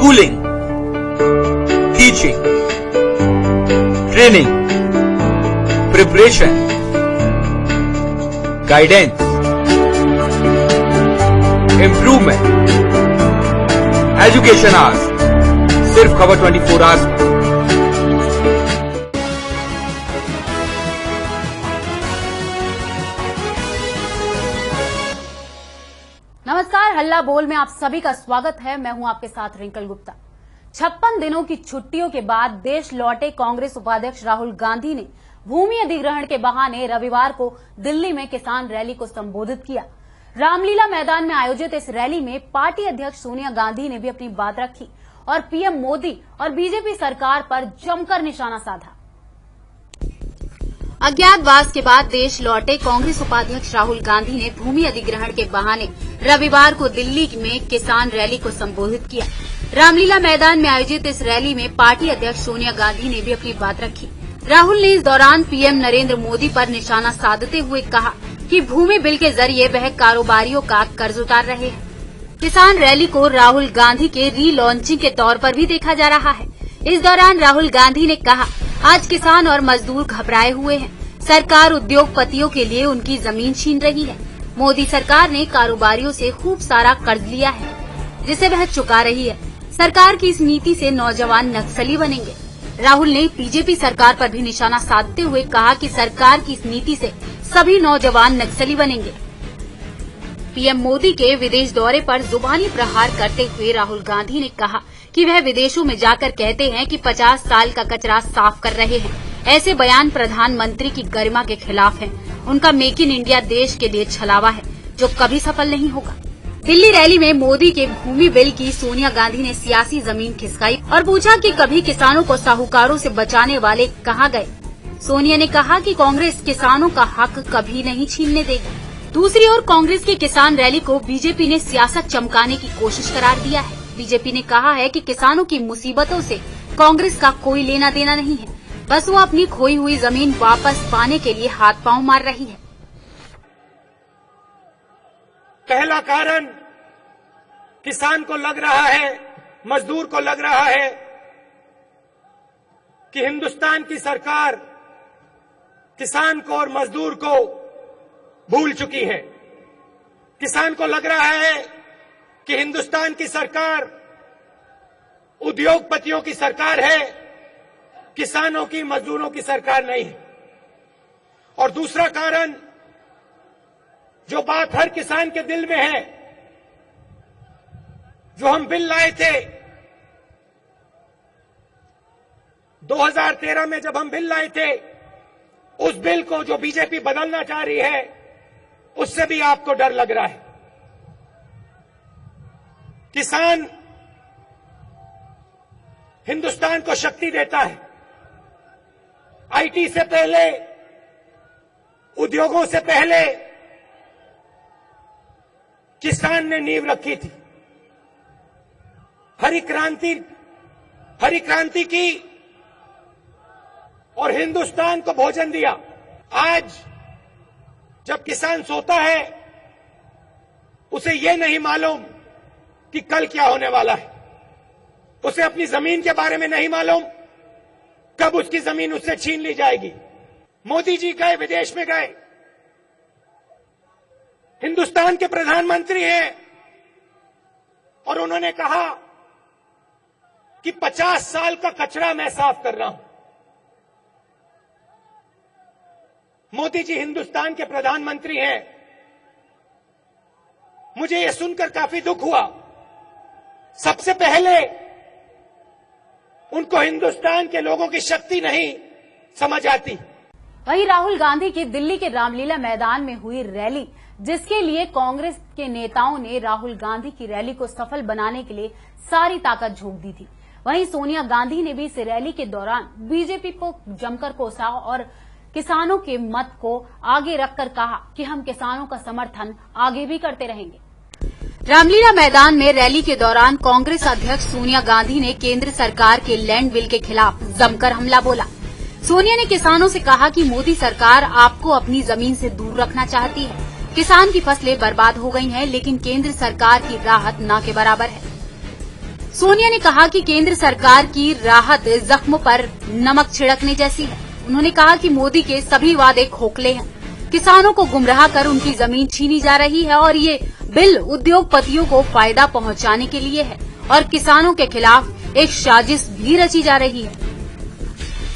schooling, teaching, training, preparation, guidance, improvement, education hours, सिर्फ खबर 24 hours में। नमस्कार, हल्ला बोल में आप सभी का स्वागत है। मैं हूं आपके साथ रिंकल गुप्ता। 56 दिनों की छुट्टियों के बाद देश लौटे कांग्रेस उपाध्यक्ष राहुल गांधी ने भूमि अधिग्रहण के बहाने रविवार को दिल्ली में किसान रैली को संबोधित किया। रामलीला मैदान में आयोजित इस रैली में पार्टी अध्यक्ष सोनिया गांधी ने भी अपनी बात रखी और पीएम मोदी और बीजेपी सरकार पर जमकर निशाना साधा। अज्ञातवास के बाद देश लौटे कांग्रेस उपाध्यक्ष राहुल गांधी ने भूमि अधिग्रहण के बहाने रविवार को दिल्ली में किसान रैली को संबोधित किया। रामलीला मैदान में आयोजित इस रैली में पार्टी अध्यक्ष सोनिया गांधी ने भी अपनी बात रखी। राहुल ने इस दौरान पीएम नरेंद्र मोदी पर निशाना साधते हुए कहा कि भूमि बिल के जरिए वह कारोबारियों का कर्ज उतार रहे हैं। किसान रैली को राहुल गांधी के री-लॉन्चिंग के तौर पर भी देखा जा रहा है। इस दौरान राहुल गांधी ने कहा, आज किसान और मजदूर घबराए हुए हैं। सरकार उद्योगपतियों के लिए उनकी जमीन छीन रही है। मोदी सरकार ने कारोबारियों से खूब सारा कर्ज लिया है, जिसे वह चुका रही है। सरकार की इस नीति से नौजवान नक्सली बनेंगे। राहुल ने बीजेपी सरकार पर भी निशाना साधते हुए कहा कि सरकार की इस नीति से सभी नौजवान नक्सली बनेंगे। पीएम मोदी के विदेश दौरे पर जुबानी प्रहार करते हुए राहुल गांधी ने कहा कि वह विदेशों में जाकर कहते हैं कि 50 साल का कचरा साफ कर रहे हैं। ऐसे बयान प्रधानमंत्री की गरिमा के खिलाफ हैं। उनका मेक इन इंडिया देश के लिए छलावा है, जो कभी सफल नहीं होगा। दिल्ली रैली में मोदी के भूमि बिल की सोनिया गांधी ने सियासी जमीन खिसकाई और पूछा कि कभी किसानों को साहूकारों से बचाने वाले कहाँ गए। सोनिया ने कहा कि कांग्रेस किसानों का हक कभी नहीं छीनने देगी। दूसरी ओर कांग्रेस की किसान रैली को बीजेपी ने सियासत चमकाने की कोशिश करार दिया है। बीजेपी ने कहा है कि किसानों की मुसीबतों से कांग्रेस का कोई लेना देना नहीं है, बस वो अपनी खोई हुई जमीन वापस पाने के लिए हाथ पांव मार रही है। पहला कारण किसान को लग रहा है, मजदूर को लग रहा है कि हिंदुस्तान की सरकार किसान को और मजदूर को भूल चुकी है। किसान को लग रहा है कि हिंदुस्तान की सरकार उद्योगपतियों की सरकार है, किसानों की, मजदूरों की सरकार नहीं है। और दूसरा कारण, जो बात हर किसान के दिल में है, जो हम बिल लाए थे 2013 में, जब हम बिल लाए थे, उस बिल को जो बीजेपी बदलना चाह रही है, उससे भी आपको डर लग रहा है। किसान हिंदुस्तान को शक्ति देता है। आईटी से पहले, उद्योगों से पहले किसान ने नींव रखी थी। हरी क्रांति की और हिंदुस्तान को भोजन दिया। आज जब किसान सोता है, उसे ये नहीं मालूम कि कल क्या होने वाला है। उसे अपनी जमीन के बारे में नहीं मालूम कब उसकी जमीन उससे छीन ली जाएगी। मोदी जी गए, विदेश में गए, हिंदुस्तान के प्रधानमंत्री हैं, और उन्होंने कहा कि 50 साल का कचरा मैं साफ कर रहा हूं। मोदी जी हिंदुस्तान के प्रधानमंत्री हैं। मुझे यह सुनकर काफी दुख हुआ। सबसे पहले उनको हिंदुस्तान के लोगों की शक्ति नहीं समझ आती। वहीं राहुल गांधी की दिल्ली के रामलीला मैदान में हुई रैली, जिसके लिए कांग्रेस के नेताओं ने राहुल गांधी की रैली को सफल बनाने के लिए सारी ताकत झोंक दी थी। वहीं सोनिया गांधी ने भी इस रैली के दौरान बीजेपी को जमकर कोसा और किसानों के मत को आगे रखकर कहा कि हम किसानों का समर्थन आगे भी करते रहेंगे। रामलीला मैदान में रैली के दौरान कांग्रेस अध्यक्ष सोनिया गांधी ने केंद्र सरकार के लैंड बिल के खिलाफ जमकर हमला बोला। सोनिया ने किसानों से कहा कि मोदी सरकार आपको अपनी जमीन से दूर रखना चाहती है। किसान की फसलें बर्बाद हो गई हैं, लेकिन केंद्र सरकार की राहत न के बराबर है। सोनिया ने कहा कि केंद्र सरकार की राहत जख्म पर नमक छिड़कने जैसी है। उन्होंने कहा कि मोदी के सभी वादे खोखले हैं। किसानों को गुमराह कर उनकी जमीन छीनी जा रही है और ये बिल उद्योगपतियों को फायदा पहुंचाने के लिए है और किसानों के खिलाफ एक साजिश भी रची जा रही है।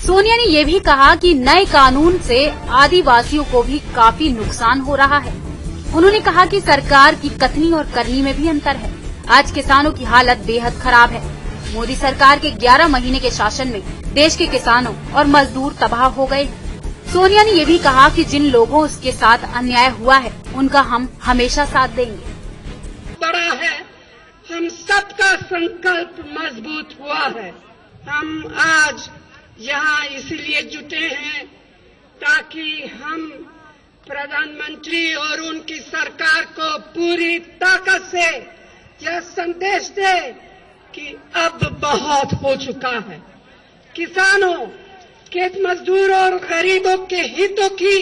सोनिया ने ये भी कहा कि नए कानून से आदिवासियों को भी काफी नुकसान हो रहा है। उन्होंने कहा कि सरकार की कथनी और करनी में भी अंतर है। आज किसानों की हालत बेहद खराब है। मोदी सरकार के 11 महीने के शासन में देश के किसानों और मजदूर तबाह हो गए। सोनिया ने ये भी कहा कि जिन लोगों के साथ अन्याय हुआ है उनका हम हमेशा साथ देंगे। बड़ा है, हम सबका संकल्प मजबूत हुआ है। हम आज यहाँ इसलिए जुटे हैं ताकि हम प्रधानमंत्री और उनकी सरकार को पूरी ताकत से यह संदेश दे कि अब बहुत हो चुका है। किसानों, खेत मजदूर और गरीबों के हितों की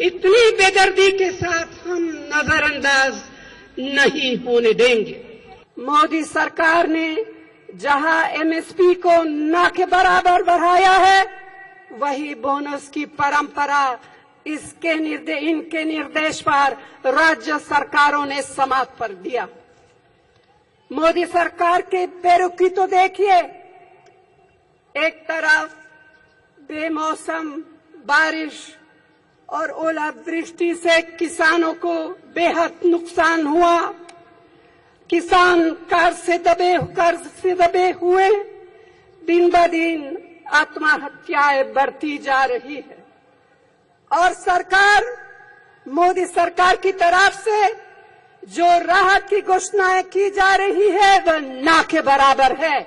इतनी बेदर्दी के साथ हम नजरअंदाज नहीं होने देंगे। मोदी सरकार ने जहां एमएसपी को न के बराबर बढ़ाया है, वही बोनस की परंपरा इनके निर्देश पर राज्य सरकारों ने समाप्त कर दिया। मोदी सरकार के बेरुखी तो देखिए, एक तरफ बेमौसम बारिश और ओलावृष्टि से किसानों को बेहद नुकसान हुआ। किसान कर्ज से दबे हुए दिन ब दिन आत्महत्याएं बढ़ती जा रही है और सरकार, मोदी सरकार की तरफ से जो राहत की घोषणाएं की जा रही है वह ना के बराबर है।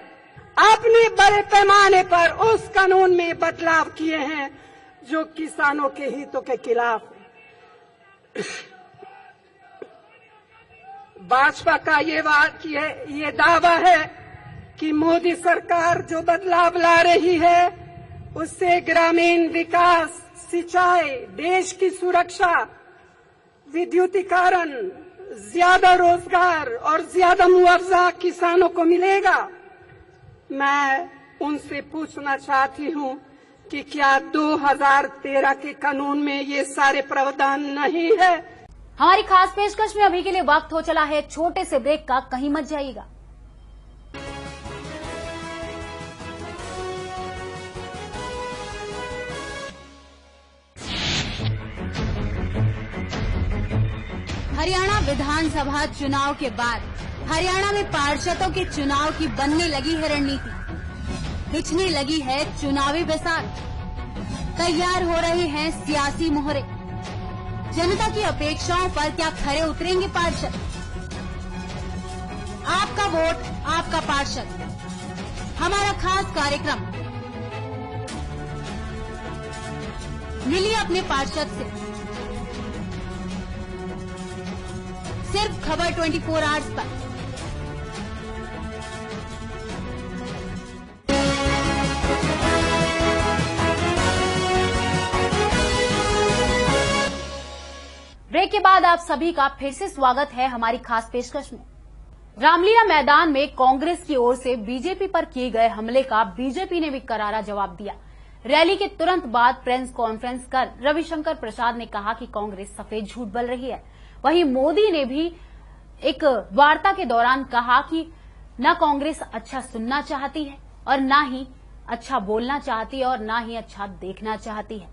आपने बड़े पैमाने पर उस कानून में बदलाव किए हैं जो किसानों के हितों के खिलाफ है। भाजपा का ये दावा है कि मोदी सरकार जो बदलाव ला रही है उससे ग्रामीण विकास, सिंचाई, देश की सुरक्षा, विद्युतीकरण, ज्यादा रोजगार और ज्यादा मुआवजा किसानों को मिलेगा। मैं उनसे पूछना चाहती हूं कि क्या 2013 के कानून में ये सारे प्रावधान नहीं है? हमारी खास पेशकश में अभी के लिए वक्त हो चला है छोटे से ब्रेक का, कहीं मत जाइएगा। हरियाणा विधानसभा चुनाव के बाद हरियाणा में पार्षदों के चुनाव की बनने लगी है रणनीति, खिंचने लगी है चुनावी बेसार, तैयार हो रहे हैं सियासी मोहरे। जनता की अपेक्षाओं पर क्या खरे उतरेंगे पार्षद? आपका वोट आपका पार्षद, हमारा खास कार्यक्रम। मिलिए अपने पार्षद से, सिर्फ खबर 24 आवर्स पर। ब्रेक के बाद आप सभी का फिर से स्वागत है हमारी खास पेशकश में। रामलीला मैदान में कांग्रेस की ओर से बीजेपी पर किए गए हमले का बीजेपी ने भी करारा जवाब दिया। रैली के तुरंत बाद प्रेस कॉन्फ्रेंस कर रविशंकर प्रसाद ने कहा कि कांग्रेस सफेद झूठ बोल रही है। वहीं मोदी ने भी एक वार्ता के दौरान कहा कि न कांग्रेस अच्छा सुनना चाहती है और न ही अच्छा बोलना चाहती है और न ही अच्छा देखना चाहती है।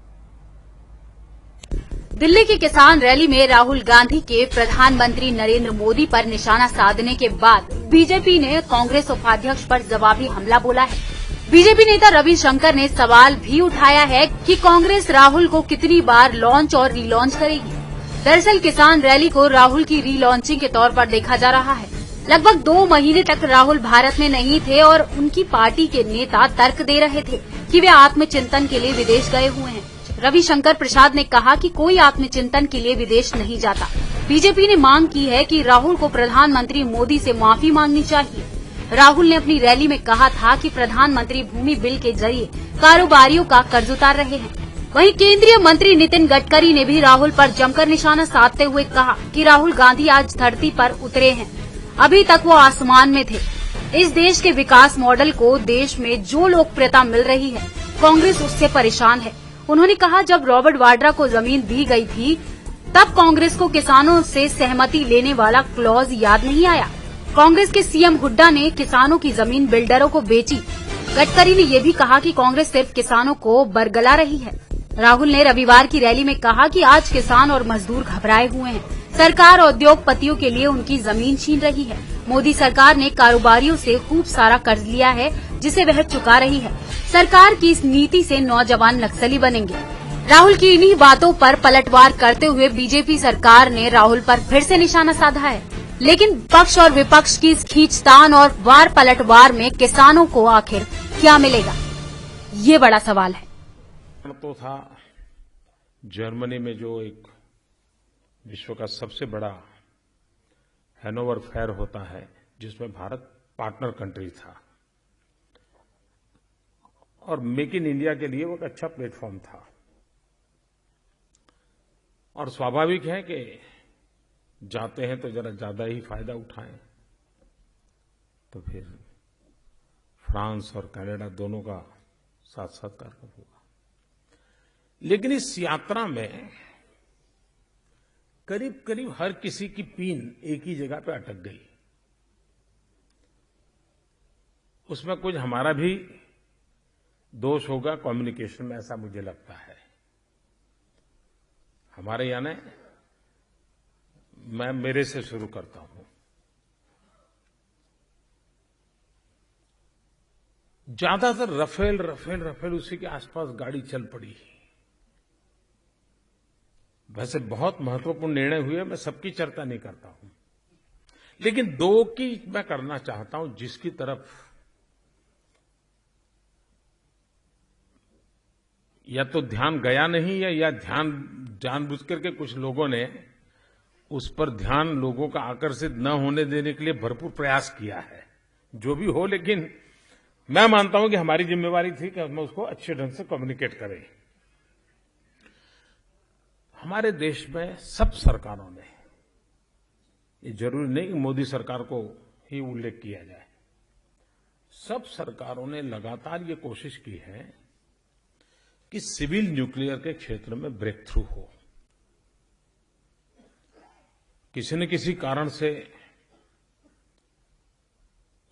दिल्ली की किसान रैली में राहुल गांधी के प्रधानमंत्री नरेंद्र मोदी पर निशाना साधने के बाद बीजेपी ने कांग्रेस उपाध्यक्ष पर जवाबी हमला बोला है। बीजेपी नेता रविशंकर ने सवाल भी उठाया है कि कांग्रेस राहुल को कितनी बार लॉन्च और रीलॉन्च करेगी। दरअसल किसान रैली को राहुल की रीलॉन्चिंग के तौर पर देखा जा रहा है। लगभग 2 महीने तक राहुल भारत में नहीं थे और उनकी पार्टी के नेता तर्क दे रहे थे कि वे आत्मचिंतन के लिए विदेश गए हुए हैं। रविशंकर प्रसाद ने कहा कि कोई आत्मचिंतन के लिए विदेश नहीं जाता। बीजेपी ने मांग की है कि राहुल को प्रधानमंत्री मोदी से माफी मांगनी चाहिए। राहुल ने अपनी रैली में कहा था कि प्रधानमंत्री भूमि बिल के जरिए कारोबारियों का कर्ज उतार रहे हैं। वहीं केंद्रीय मंत्री नितिन गडकरी ने भी राहुल पर जमकर निशाना साधते हुए कहा कि राहुल गांधी आज धरती पर उतरे हैं, अभी तक वो आसमान में थे। इस देश के विकास मॉडल को देश में जो लोकप्रियता मिल रही है, कांग्रेस उससे परेशान है। उन्होंने कहा, जब रॉबर्ट वाड्रा को जमीन दी गई थी तब कांग्रेस को किसानों से सहमति लेने वाला क्लॉज याद नहीं आया। कांग्रेस के सीएम हुड्डा ने किसानों की जमीन बिल्डरों को बेची। गडकरी ने ये भी कहा कि कांग्रेस सिर्फ किसानों को बरगला रही है। राहुल ने रविवार की रैली में कहा कि आज किसान और मजदूर घबराए हुए हैं। सरकार उद्योगपतियों के लिए उनकी जमीन छीन रही है। मोदी सरकार ने कारोबारियों से खूब सारा कर्ज लिया है, जिसे वह चुका रही है। सरकार की इस नीति से नौजवान नक्सली बनेंगे। राहुल की इन्हीं बातों पर पलटवार करते हुए बीजेपी सरकार ने राहुल पर फिर से निशाना साधा है। लेकिन पक्ष और विपक्ष की इस खींचतान और वार पलटवार में किसानों को आखिर क्या मिलेगा, ये बड़ा सवाल है। तो था जर्मनी में जो एक विश्व का सबसे बड़ा हैनोवर फेयर होता है, जिसमें भारत पार्टनर कंट्री था, और मेक इन इंडिया के लिए वो एक अच्छा प्लेटफॉर्म था। और स्वाभाविक है कि जाते हैं तो जरा ज्यादा ही फायदा उठाएं। तो फिर फ्रांस और कनाडा दोनों का साथ साथ कार्यक्रम हुआ। लेकिन इस यात्रा में करीब करीब हर किसी की पीन एक ही जगह पे अटक गई। उसमें कुछ हमारा भी दोष होगा कम्युनिकेशन में, ऐसा मुझे लगता है। हमारे यानी मैं मेरे से शुरू करता हूं। ज्यादातर रफेल उसी के आसपास गाड़ी चल पड़ी। वैसे बहुत महत्वपूर्ण निर्णय हुए, मैं सबकी चर्चा नहीं करता हूं, लेकिन दो की मैं करना चाहता हूं, जिसकी तरफ या तो ध्यान गया नहीं या ध्यान जानबूझ करके कुछ लोगों ने उस पर ध्यान लोगों का आकर्षित न होने देने के लिए भरपूर प्रयास किया है। जो भी हो, लेकिन मैं मानता हूं कि हमारी जिम्मेवारी थी कि हम उसको अच्छे ढंग से कम्युनिकेट करें। हमारे देश में सब सरकारों ने, ये जरूरी नहीं कि मोदी सरकार को ही उल्लेख किया जाए, सब सरकारों ने लगातार ये कोशिश की है कि सिविल न्यूक्लियर के क्षेत्र में ब्रेक थ्रू हो। किसी न किसी कारण से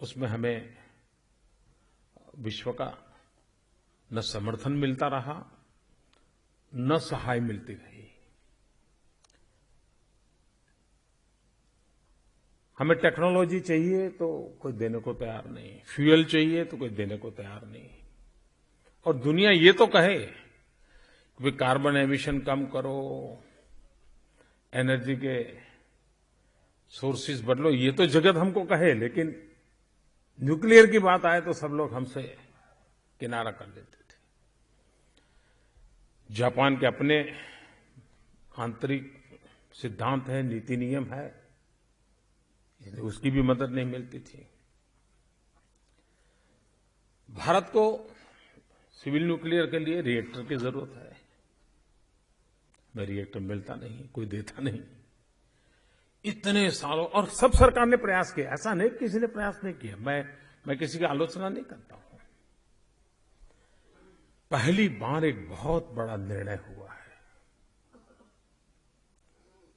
उसमें हमें विश्व का न समर्थन मिलता रहा, न सहाय मिलती रही। हमें टेक्नोलॉजी चाहिए तो कोई देने को तैयार नहीं, फ्यूल चाहिए तो कोई देने को तैयार नहीं। और दुनिया ये तो कहे कि कार्बन एमिशन कम करो, एनर्जी के सोर्सेज बदलो, ये तो जगत हमको कहे, लेकिन न्यूक्लियर की बात आए तो सब लोग हमसे किनारा कर लेते थे। जापान के अपने आंतरिक सिद्धांत है, नीति नियम है, उसकी भी मदद नहीं मिलती थी। भारत को सिविल न्यूक्लियर के लिए रिएक्टर की जरूरत है, मैं रिएक्टर मिलता नहीं, कोई देता नहीं। इतने सालों, और सब सरकार ने प्रयास किया, ऐसा नहीं किसी ने प्रयास नहीं किया। मैं किसी की आलोचना नहीं करता हूं। पहली बार एक बहुत बड़ा निर्णय हुआ है,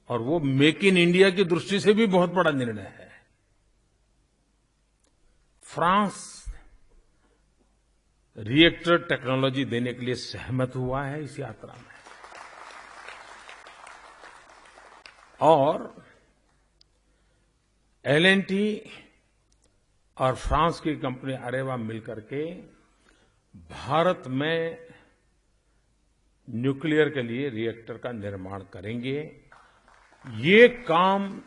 और वो मेक इन इंडिया की दृष्टि से भी बहुत बड़ा निर्णय है। फ्रांस रिएक्टर टेक्नोलॉजी देने के लिए सहमत हुआ है इस यात्रा में, और एल&टी और फ्रांस की कंपनी अरेवा मिलकर के भारत में न्यूक्लियर के लिए रिएक्टर का निर्माण करेंगे। ये काम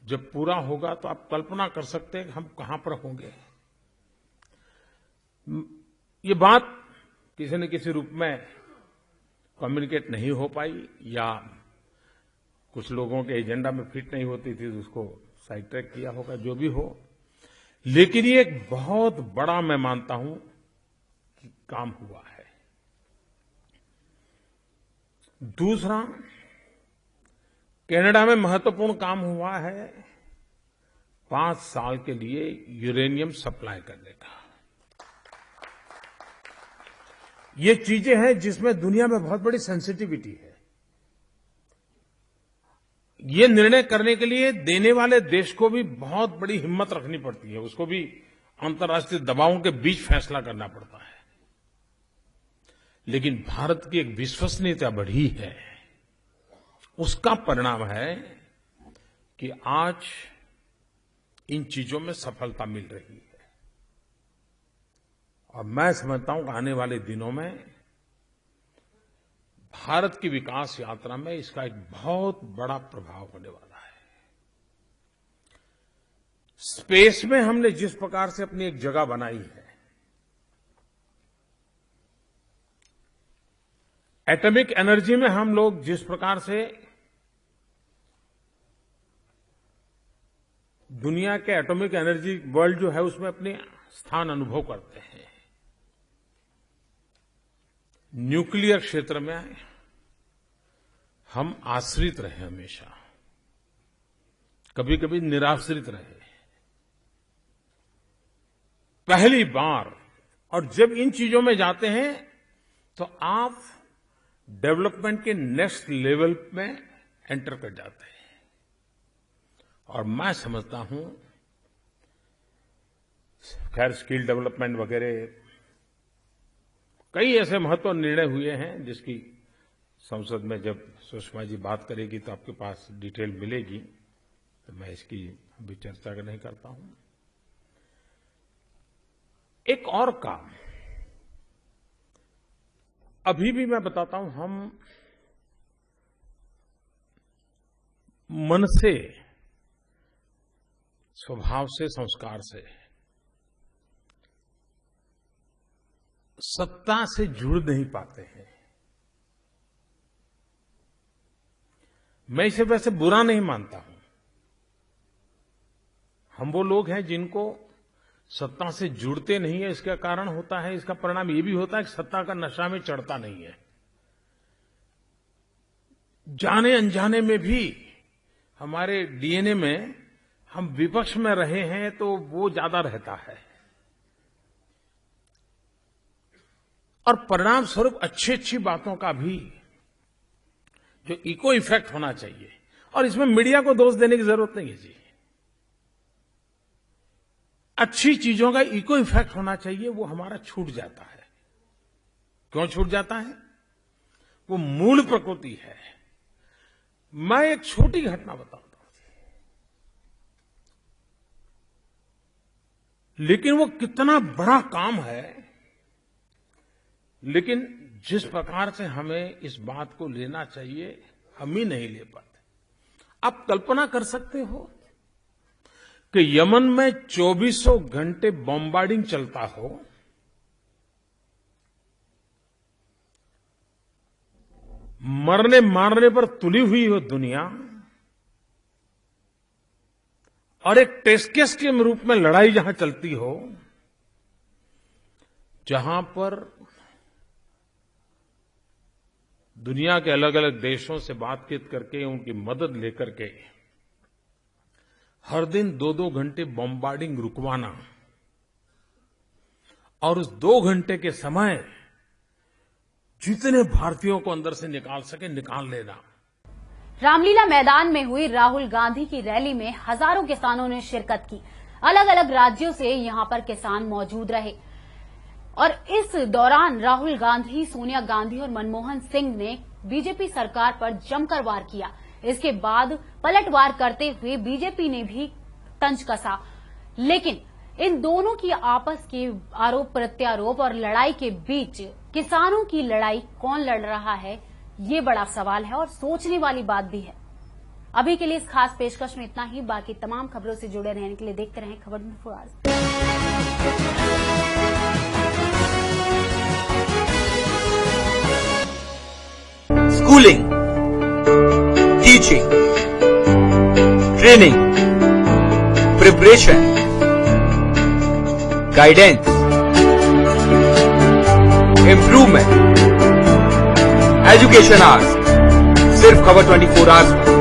जब पूरा होगा तो आप कल्पना कर सकते हैं कि हम कहां पर होंगे। ये बात किसी न किसी रूप में कम्युनिकेट नहीं हो पाई, या कुछ लोगों के एजेंडा में फिट नहीं होती थी, तो उसको साइड ट्रैक किया होगा, जो भी हो। लेकिन ये एक बहुत बड़ा, मैं मानता हूं, कि काम हुआ है। दूसरा, कनाडा में महत्वपूर्ण काम हुआ है 5 साल के लिए यूरेनियम सप्लाई करने का। ये चीजें हैं जिसमें दुनिया में बहुत बड़ी सेंसिटिविटी है। ये निर्णय करने के लिए देने वाले देश को भी बहुत बड़ी हिम्मत रखनी पड़ती है, उसको भी अंतर्राष्ट्रीय दबावों के बीच फैसला करना पड़ता है। लेकिन भारत की एक विश्वसनीयता बढ़ी है, उसका परिणाम है कि आज इन चीजों में सफलता मिल रही है। और मैं समझता हूं कि आने वाले दिनों में भारत की विकास यात्रा में इसका एक बहुत बड़ा प्रभाव होने वाला है। स्पेस में हमने जिस प्रकार से अपनी एक जगह बनाई है, एटॉमिक एनर्जी में हम लोग जिस प्रकार से दुनिया के एटॉमिक एनर्जी वर्ल्ड जो है उसमें अपने स्थान अनुभव करते हैं, न्यूक्लियर क्षेत्र में हम आश्रित रहे, हमेशा कभी कभी निराश्रित रहे। पहली बार, और जब इन चीजों में जाते हैं तो आप डेवलपमेंट के नेक्स्ट लेवल में एंटर कर जाते हैं। और मैं समझता हूं, खैर स्किल डेवलपमेंट वगैरह कई ऐसे महत्वपूर्ण निर्णय हुए हैं जिसकी संसद में जब सुषमा जी बात करेगी तो आपके पास डिटेल मिलेगी, तो मैं इसकी अभी चर्चा नहीं करता हूं। एक और काम अभी भी मैं बताता हूं, हम मन से, स्वभाव से, संस्कार से सत्ता से जुड़ नहीं पाते हैं। मैं इसे वैसे बुरा नहीं मानता हूं। हम वो लोग हैं जिनको सत्ता से जुड़ते नहीं है, इसका कारण होता है, इसका परिणाम ये भी होता है कि सत्ता का नशा में चढ़ता नहीं है। जाने अनजाने में भी हमारे डीएनए में हम विपक्ष में रहे हैं तो वो ज्यादा रहता है, और परिणाम स्वरूप अच्छी अच्छी बातों का भी जो इको इफेक्ट होना चाहिए, और इसमें मीडिया को दोष देने की जरूरत नहीं है जी। अच्छी चीजों का इको इफेक्ट होना चाहिए, वो हमारा छूट जाता है। क्यों छूट जाता है? वो मूल प्रकृति है। मैं एक छोटी घटना बताता हूं, लेकिन वो कितना बड़ा काम है। लेकिन जिस प्रकार से हमें इस बात को लेना चाहिए, हम ही नहीं ले पाते। आप कल्पना कर सकते हो कि यमन में 2400 घंटे बॉम्बार्डिंग चलता हो, मरने मारने पर तुली हुई हो दुनिया, और एक टेस्ट केस के रूप में लड़ाई जहां चलती हो, जहां पर दुनिया के अलग अलग देशों से बातचीत करके उनकी मदद लेकर के हर दिन 2-2 घंटे बॉम्बार्डिंग रुकवाना, और उस 2 घंटे के समय जितने भारतीयों को अंदर से निकाल सके निकाल लेना। रामलीला मैदान में हुई राहुल गांधी की रैली में हजारों किसानों ने शिरकत की। अलग अलग राज्यों से यहां पर किसान मौजूद रहे, और इस दौरान राहुल गांधी, सोनिया गांधी और मनमोहन सिंह ने बीजेपी सरकार पर जमकर वार किया। इसके बाद पलटवार करते हुए बीजेपी ने भी तंज कसा। लेकिन इन दोनों की आपस के आरोप प्रत्यारोप और लड़ाई के बीच किसानों की लड़ाई कौन लड़ रहा है, ये बड़ा सवाल है और सोचने वाली बात भी है। अभी के लिए इस खास पेशकश में इतना ही। बाकी तमाम खबरों से जुड़े रहने के लिए देखते रहें खबर 24 hours. Schooling, teaching, training, preparation, guidance, improvement, education hours, सिर्फ खबर 24 आवर्स।